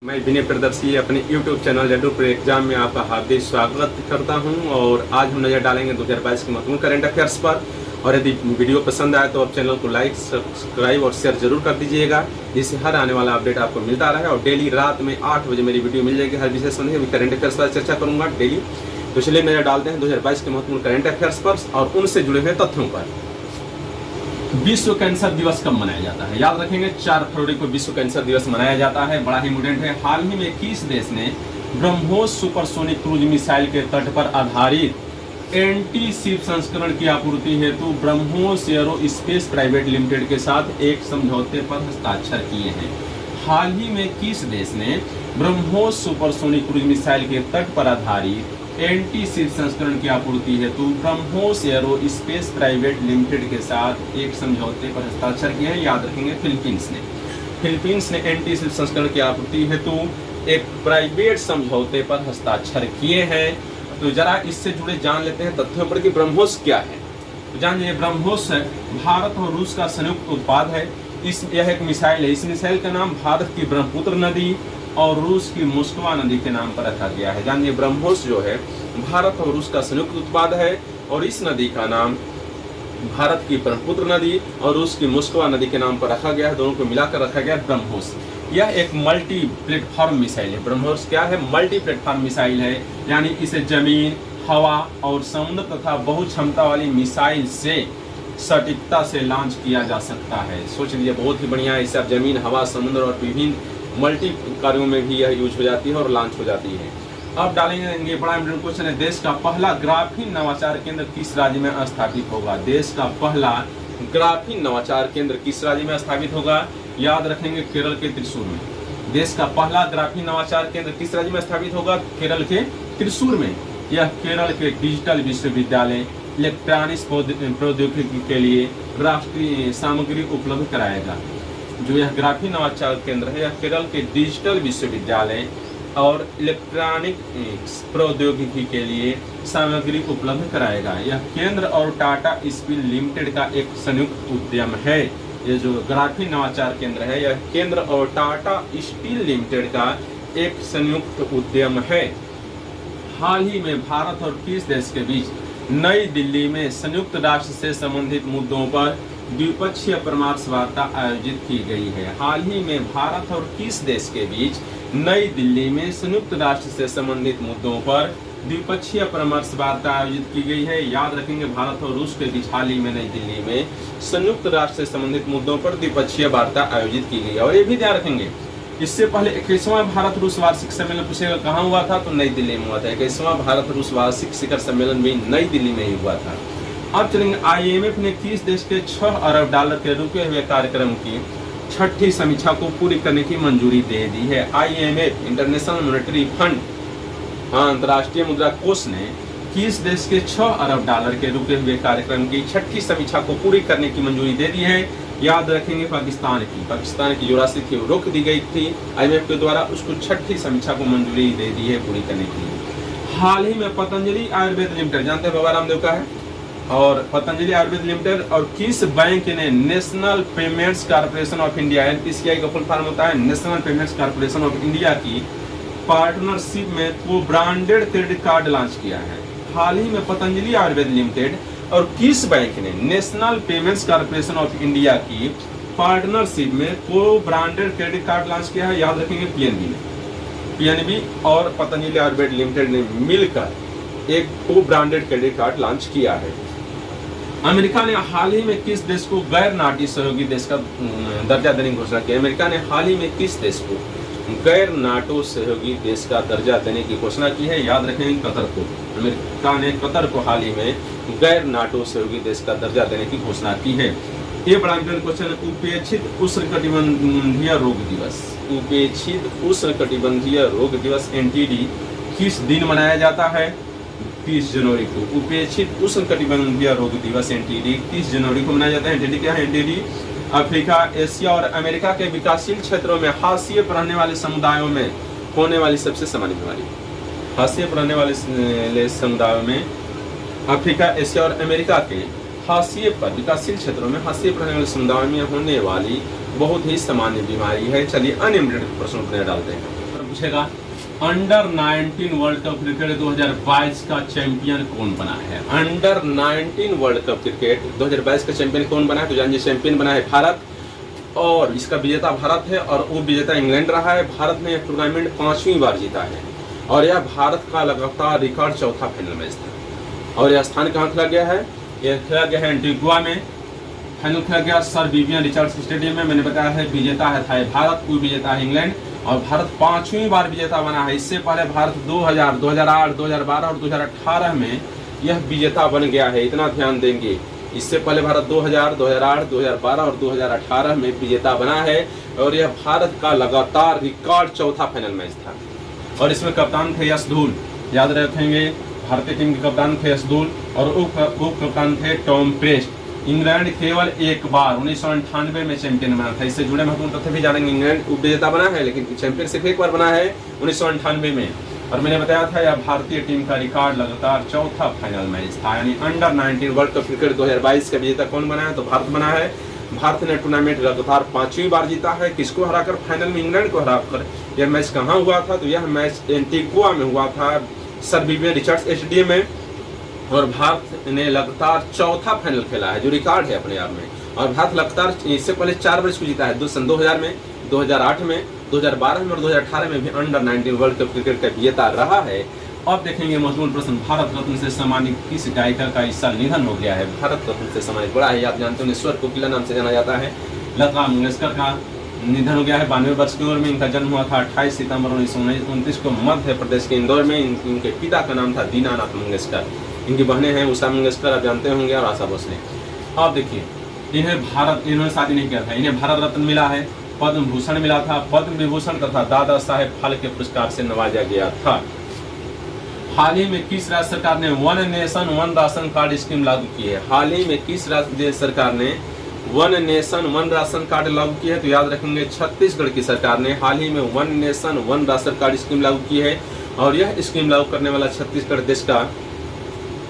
मैं विनय प्रदर्शी अपने YouTube channel Laddu पर एग्जाम में आपका हार्दिक स्वागत करता हूं और आज हम नजर डालेंगे 2022 के महत्वपूर्ण करंट अफेयर्स पर। और यदि वीडियो पसंद आए तो आप चैनल को लाइक, सब्सक्राइब और शेयर जरूर कर दीजिएगा, जिससे हर आने वाला अपडेट आपको मिलता रहे। और डेली रात में 8 बजे मेरी वीडियो मिल जाएगी हर विषय संबंधी करंट अफेयर्स पर चर्चा करूंगा डेली। तो चलिए नजर डालते हैं 2022 के महत्वपूर्ण करंट अफेयर्स पर और उनसे जुड़े हुए तथ्यों पर। विश्व कैंसर दिवस कब मनाया जाता है? याद रखेंगे 4 फरवरी को विश्व कैंसर दिवस मनाया जाता है। बड़ा ही इम्पोर्टेंट है। हाल ही में किस देश ने ब्रह्मोस सुपरसोनिक क्रूज मिसाइल के तट पर आधारित एंटी शिप संस्करण की आपूर्ति हेतु ब्रह्मोस एरोस्पेस प्राइवेट लिमिटेड के साथ एक समझौते पर हस्ताक्षर किए हैं? हाल ही में किस देश ने ब्रह्मोस सुपरसोनिक क्रूज मिसाइल के तट पर आधारित एंटी शिप संस्करण की आपूर्ति हेतु ब्रह्मोस एरोस्पेस प्राइवेट लिमिटेड के साथ एक समझौते पर हस्ताक्षर किए हैं? याद रखेंगे फिलीपींस ने एंटी शिप संस्करण की आपूर्ति हेतु एक प्राइवेट समझौते पर हस्ताक्षर किए हैं। तो जरा इससे जुड़े जान लेते हैं तथ्यों पर कि ब्रह्मोस क्या है। तो जानिए, ब्रह्मोस भारत और रूस का संयुक्त उत्पाद है। यह एक मिसाइल है। इस मिसाइल का नाम भारत की ब्रह्मपुत्र नदी और रूस की मोस्कवा नदी के नाम पर रखा गया है। जानिए, ब्रह्मोस जो है भारत और रूस का संयुक्त उत्पाद है और इस नदी का नाम भारत की ब्रह्मपुत्र नदी और रूस की मोस्कवा नदी के नाम पर रखा गया है। दोनों को मिलाकर रखा गया है ब्रह्मोस। यह एक मल्टी प्लेटफॉर्म मिसाइल है। ब्रह्मोस क्या है? मल्टी प्लेटफॉर्म मिसाइल है, यानी इसे जमीन, हवा और समुद्र तथा बहु क्षमता वाली मिसाइल से सटीकता से लॉन्च किया जा सकता है। सोच लीजिए, बहुत ही बढ़िया है। इसे आप जमीन, हवा, समुद्र और विभिन्न मल्टी कार्यों में भी यह यूज हो जाती है और लॉन्च हो जाती है। अब डालेंगे बड़ा इंपॉर्टेंट क्वेश्चन है, देश का पहला ग्राफीन नवाचार केंद्र किस राज्य में स्थापित होगा? देश का पहला ग्राफीन नवाचार केंद्र किस राज्य में स्थापित होगा? याद रखेंगे केरल के त्रिशूर में। देश का पहला ग्राफीन नवाचार केंद्र किस राज्य में स्थापित होगा? केरल के त्रिशूर में। यह केरल के डिजिटल विश्वविद्यालय इलेक्ट्रॉनिक्स प्रौद्योगिकी के लिए राष्ट्रीय सामग्री उपलब्ध कराएगा। जो यह ग्राफीन नवाचार केंद्र है, यह केरल के डिजिटल विश्वविद्यालय और इलेक्ट्रॉनिक प्रौद्योगिकी के लिए सामग्री उपलब्ध कराएगा। यह केंद्र और टाटा स्टील लिमिटेड का एक संयुक्त उद्यम है। ये जो ग्राफीन नवाचार केंद्र है, यह केंद्र और टाटा स्टील लिमिटेड का एक संयुक्त उद्यम है। हाल ही में भारत और किस देश के बीच नई दिल्ली में संयुक्त राष्ट्र से संबंधित मुद्दों पर द्विपक्षीय परामर्श वार्ता आयोजित की गई है? हाल ही में भारत और किस देश के बीच नई दिल्ली में संयुक्त राष्ट्र से संबंधित मुद्दों पर द्विपक्षीय परामर्श वार्ता आयोजित की गई है? याद रखेंगे, भारत और रूस के बीच हाल ही में नई दिल्ली में संयुक्त राष्ट्र से संबंधित मुद्दों पर द्विपक्षीय वार्ता आयोजित की गई है। और ये भी ध्यान रखेंगे, इससे पहले 21वां भारत रूस वार्षिक सम्मेलन पूछेगा कहाँ हुआ था, तो नई दिल्ली में हुआ था। 21वां भारत रूस वार्षिक शिखर सम्मेलन भी नई दिल्ली में ही हुआ था। अब चलेंगे, IMF ने किस देश के 6 अरब डॉलर के रुके हुए कार्यक्रम की 6ठी समीक्षा को पूरी करने की मंजूरी दे दी है? IMF इंटरनेशनल मॉनेटरी फंड, अंतर्राष्ट्रीय मुद्रा कोष ने किस देश के 6 अरब डॉलर के रुके हुए कार्यक्रम की 6ठी समीक्षा को पूरी करने की मंजूरी दे दी है? याद रखेंगे, पाकिस्तान की जो राशि थी वो रोक दी गई थी IMF के द्वारा, उसको 6ठी समीक्षा को मंजूरी दे दी है पूरी करने के लिए। हाल ही में पतंजलि आयुर्वेद लिमिटेड, जानते हैं बाबा रामदेव का है, और पतंजलि आयुर्वेद लिमिटेड और किस बैंक ने national payments corporation of India, NPCI का फुल फॉर्म होता है national payments corporation of India की पार्टनरशिप में को ब्रांडेड क्रेडिट कार्ड लॉन्च किया है? हाल ही में पतंजलि आयुर्वेद लिमिटेड और किस बैंक ने national payments corporation of India की पार्टनरशिप में को ब्रांडेड क्रेडिट कार्ड लॉन्च किया है? याद रखेंगे PNB और पतंजलि आयुर्वेद लिमिटेड ने मिलकर एक को ब्रांडेड क्रेडिट कार्ड लॉन्च किया है। अमेरिका ने हाल ही में किस देश को गैर नाटो सहयोगी देश का दर्जा देने की घोषणा की? अमेरिका ने हाल ही में किस देश को गैर नाटो सहयोगी देश का दर्जा देने की घोषणा की है? याद रखेंगे कतर को। अमेरिका ने कतर को हाल ही में गैर नाटो सहयोगी देश का दर्जा देने की घोषणा की है। ये बड़ा इंपॉर्टेंट क्वेश्चन है। उपेक्षित उष्णकटिबंधीय रोग दिवस, उपेक्षित उष्णकटिबंधीय रोग दिवस NTD किस दिन मनाया जाता है? 30 जनवरी को। उपेक्षित उष्णकटिबंधीय रोग दिवस NTD 30 जनवरी को मनाया जाता है। NTD क्या है? NTD अफ्रीका, एशिया और अमेरिका के विकासशील क्षेत्रों में हाशिए पर रहने वाले समुदायों में होने वाली सबसे सामान्य बीमारी। हाशिए पर रहने वाले समुदायों में अफ्रीका, एशिया और अमेरिका के हाशिए पर विकासशील क्षेत्रों में हाशिए पर रहने वाले समुदायों में होने वाली बहुत ही सामान्य बीमारी है। चलिए अन्य प्रश्नों पर डालते हैं। पूछेगा अंडर 19 वर्ल्ड कप क्रिकेट 2022 का चैंपियन कौन बना है। अंडर 19 वर्ल्ड कप क्रिकेट 2022 का चैंपियन कौन बना है, तो जानिए चैंपियन बना है भारत, और इसका विजेता भारत है और वो विजेता इंग्लैंड रहा है। भारत ने यह टूर्नामेंट 5वीं बार जीता है और यह भारत का लगातार रिकॉर्ड चौथा फाइनल मैच था। और यह स्थान कहाँ खेला गया है, यह खेला गया है एंटीगुआ में। फाइनल खेला गया सर विवियन रिचर्ड्स स्टेडियम में। मैंने बताया है विजेता है था भारत, कोई विजेता है इंग्लैंड, और भारत 5वीं बार विजेता बना है। इससे पहले भारत 2000, 2008, 2012 और 2018 में यह विजेता बन गया है, इतना ध्यान देंगे। इससे पहले भारत 2000, 2008, 2012 और 2018 में विजेता बना है और यह भारत का लगातार रिकॉर्ड चौथा फाइनल मैच था। और इसमें कप्तान थे यश धूल, याद रखेंगे भारतीय टीम के कप्तान थे यश धूल, और उप कप्तान थे टॉम प्रेस्ट। इंग्लैंड केवल एक बार 1998 में चैंपियन बना था। इससे जुड़े महत्वपूर्ण तथ्य भी जानेंगे। इंग्लैंड उप विजेता बना है लेकिन चैंपियन सिर्फ एक बार बना है 1998 में। और मैंने बताया था यह भारतीय टीम का रिकॉर्ड लगातार चौथा फाइनल मैच था। यानी अंडर 19 वर्ल्ड कप क्रिकेट 2022 का विजेता कौन बना है, तो भारत बना है। भारत ने टूर्नामेंट लगातार 5वीं बार जीता है। किसको हराकर, फाइनल में इंग्लैंड को हराकर। यह मैच कहाँ हुआ था, तो यह मैच एंटीगुआ में हुआ था, सर विवियन रिचर्ड्स स्टेडियम में। और भारत ने लगातार चौथा फाइनल खेला है, जो रिकॉर्ड है अपने आप में। और भारत लगातार इससे पहले 4 बार इसको जीता है, सन 2000 में, 2008 में, 2012 में और 2018 में भी अंडर 19 वर्ल्ड कप क्रिकेट का विजेता रहा है। अब देखेंगे महत्वपूर्ण प्रश्न, भारत रत्न से सम्मानित किस गायिका का इस साल निधन हो गया है। भारत रत्न से सम्मानित बड़ा है, आप जानते हैं स्वर कोकिला नाम से जाना जाता है। लता मंगेशकर का निधन हो गया है 92 वर्ष की उम्र में। इनका जन्म हुआ था 28 सितंबर 1929 को मध्य प्रदेश के इंदौर में। इनके पिता का नाम था दीनानाथ मंगेशकर। इनकी बहनें हैं उषा मंगेशकर, आप जानते होंगे, और आशा भोसले। आप देखिए इन्होंने शादी नहीं किया था, इन्हें भारत रत्न मिला है, पद्म भूषण मिला था, पद्म विभूषण तथा दादा साहेब फाल्के पुरस्कार से नवाजा गया था। हाल ही में किस राज्य सरकार ने one nation one ration card scheme लागू की है। हाल ही में किस राज्य सरकार ने one nation one ration card लागू की है, तो याद रखेंगे छत्तीसगढ़ की सरकार ने हाल ही में one nation one ration card scheme लागू की है। और यह स्कीम लागू करने वाला छत्तीसगढ़ देश का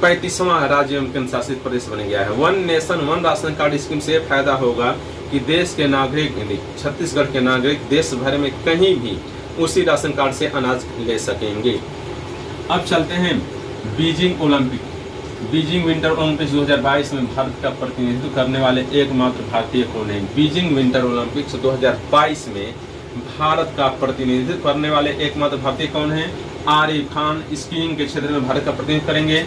35वां राज्य एवं केंद्र शासित प्रदेश बन गया है। One nation one ration card scheme से फायदा होगा कि देश के नागरिक, छत्तीसगढ़ के नागरिक देश भर में कहीं भी उसी राशन कार्ड से अनाज ले सकेंगे। अब चलते हैं Beijing Olympic. Beijing winter Olympics 2022 में भारत का प्रतिनिधित्व करने वाले एकमात्र भारतीय कौन है। बीजिंग विंटर ओलंपिक्स 2022 में भारत का प्रतिनिधित्व करने वाले एकमात्र भारतीय कौन है। आरिफ खान स्कीइंग के क्षेत्र में भारत का प्रतिनिधित्व करेंगे।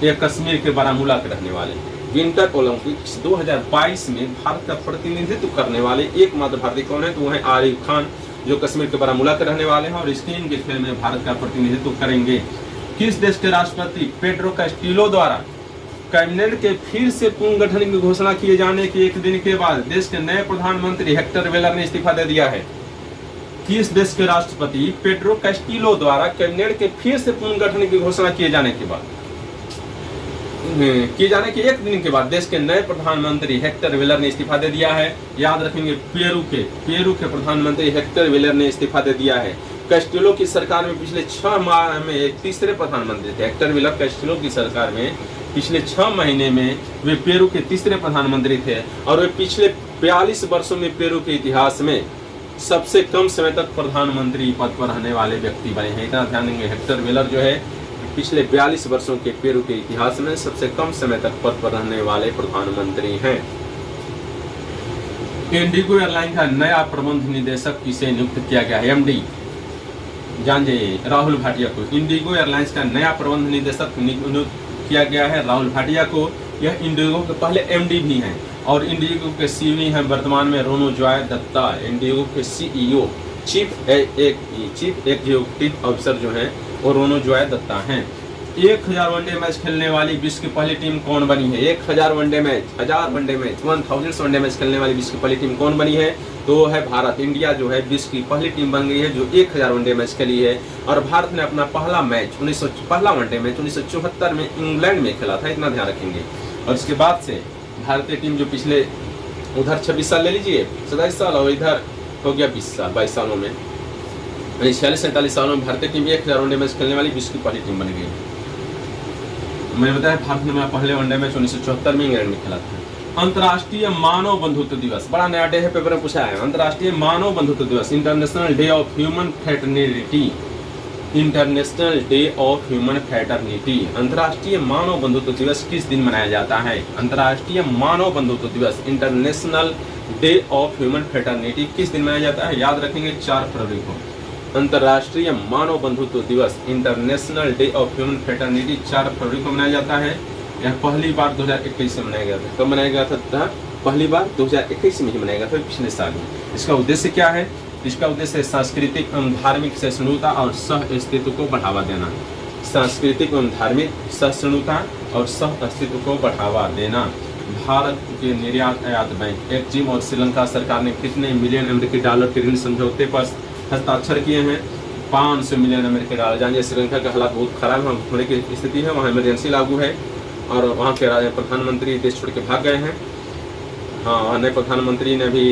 ये कश्मीर के बारामूला के रहने वाले। विंटर ओलंपिक्स 2022 में भारत का प्रतिनिधित्व करने वाले एकमात्र भारतीय कौन है, तो वो है आरिफ खान, जो कश्मीर के बारामूला के रहने वाले हैं और स्कीइंग के खेल में भारत का प्रतिनिधित्व करेंगे। किस देश के राष्ट्रपति पेड्रो कैस्टिलो द्वारा कैबिनेट के फिर से पुनर्गठन की घोषणा किए जाने के एक दिन के बाद देश के नए प्रधानमंत्री हेक्टर वेलर ने इस्तीफा दे दिया है। किस देश के राष्ट्रपति पेड्रो कैस्टिलो द्वारा कैबिनेट के फिर से पुनर्गठन की घोषणा किए जाने के एक दिन के बाद देश के नए प्रधानमंत्री हेक्टर वेलर ने इस्तीफा दे दिया है। याद रखेंगे पेरू के प्रधानमंत्री हेक्टर वेलर ने इस्तीफा दे दिया है। कैस्टिलो की सरकार में पिछले 6 माह में एक तीसरे प्रधानमंत्री थे। हेक्टर वेलर कैस्टिलो की सरकार में पिछले 6 महीने में वे पेरू के तीसरे प्रधानमंत्री थे और वे पिछले 42 वर्षों में पेरू के इतिहास में सबसे कम समय तक प्रधानमंत्री पद पर रहने वाले व्यक्ति बने हैं। इतना ध्यान देंगे, हेक्टर वेलर जो है पिछले 42 वर्षों के पेरू के इतिहास में सबसे कम समय तक पद पर रहने वाले प्रधानमंत्री हैं। इंडिगो एयरलाइन का नया प्रबंध निदेशक किसे नियुक्त किया गया है। एमडी जानिए राहुल भाटिया को इंडिगो एयरलाइंस का नया प्रबंध निदेशक नियुक्त किया गया है राहुल भाटिया को। यह इंडिगो के पहले एमडी भी हैं और इंडिगो के सीईओ हैं वर्तमान में रोनोजॉय दत्ता। इंडिगो के सीईओ चीफ एग्जीक्यूटिव ऑफिसर जो हैं वो रोनोजॉय दत्ता हैं। 1000 वनडे मैच खेलने वाली विश्व की पहली टीम कौन बनी है। 1000 one day match, 1000 one day match, 1000 one day match खेलने वाली विश्व की पहली टीम कौन बनी है, तो वो है भारत। इंडिया जो है विश्व की पहली टीम बन गई है जो 1000 वनडे मैच खेली है। और भारत ने अपना पहला वनडे मैच 1974 में इंग्लैंड में खेला था, इतना ध्यान रखेंगे। और इसके बाद से भारतीय टीम जो पिछले उधर 26 साल ले लीजिए, 27 साल और इधर हो गया 22 सालों में, 46-47 सालों में भारतीय टीम 1000 वनडे मैच खेलने वाली विश्व की पहली टीम बन गई। मैंने बताया भारत ने पहले वनडे मैच 1974 में इंग्लैंड में खेला था। अंतर्राष्ट्रीय मानव बंधुत्व दिवस, बड़ा नया डे है, पेपर में पूछा है। अंतर्राष्ट्रीय मानव बंधुत्व दिवस, international day of human fraternity, international day of human fraternity. अंतर्राष्ट्रीय मानव बंधुत्व दिवस किस दिन मनाया जाता है? अंतर्राष्ट्रीय मानव बंधुत्व दिवस, international day of human fraternity किस दिन मनाया जाता है? याद रखेंगे 4 फरवरी को। अंतर्राष्ट्रीय मानव बंधुत्व दिवस, international day of human fraternity 4 फरवरी को मनाया जाता है। यह पहली बार 2021 में मनाया गया था। कब मनाया गया था? पहली बार 2021 में ही मनाया गया था, पिछले साल ही। इसका उद्देश्य क्या है? इसका उद्देश्य सांस्कृतिक एवं धार्मिक सहिष्णुता और सह अस्तित्व को बढ़ावा देना। सांस्कृतिक एवं धार्मिक सहिष्णुता और सह अस्तित्व को बढ़ावा देना। भारत के निर्यात आयात बैंक एक्जिम और श्रीलंका सरकार ने कितने मिलियन अमेरिकी डॉलर के ऋण समझौते पर हस्ताक्षर किए हैं? 500 मिलियन अमेरिकी डॉलर। जानिए श्रीलंका का हालात बहुत खराब होने की स्थिति है, वहाँ इमरजेंसी लागू है और वहाँ के प्रधानमंत्री देश छोड़ के भाग गए हैं। हाँ, नए प्रधानमंत्री ने भी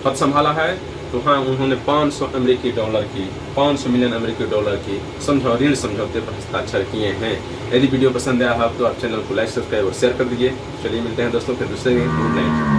पद संभाला है, तो हाँ उन्होंने 500 मिलियन अमेरिकी डॉलर की ऋण समझौते पर हस्ताक्षर किए हैं। यदि वीडियो पसंद आया हो तो आप चैनल को लाइक, सब्सक्राइब और शेयर कर दीजिए। चलिए मिलते हैं दोस्तों फिर दूसरे गुड नाइट।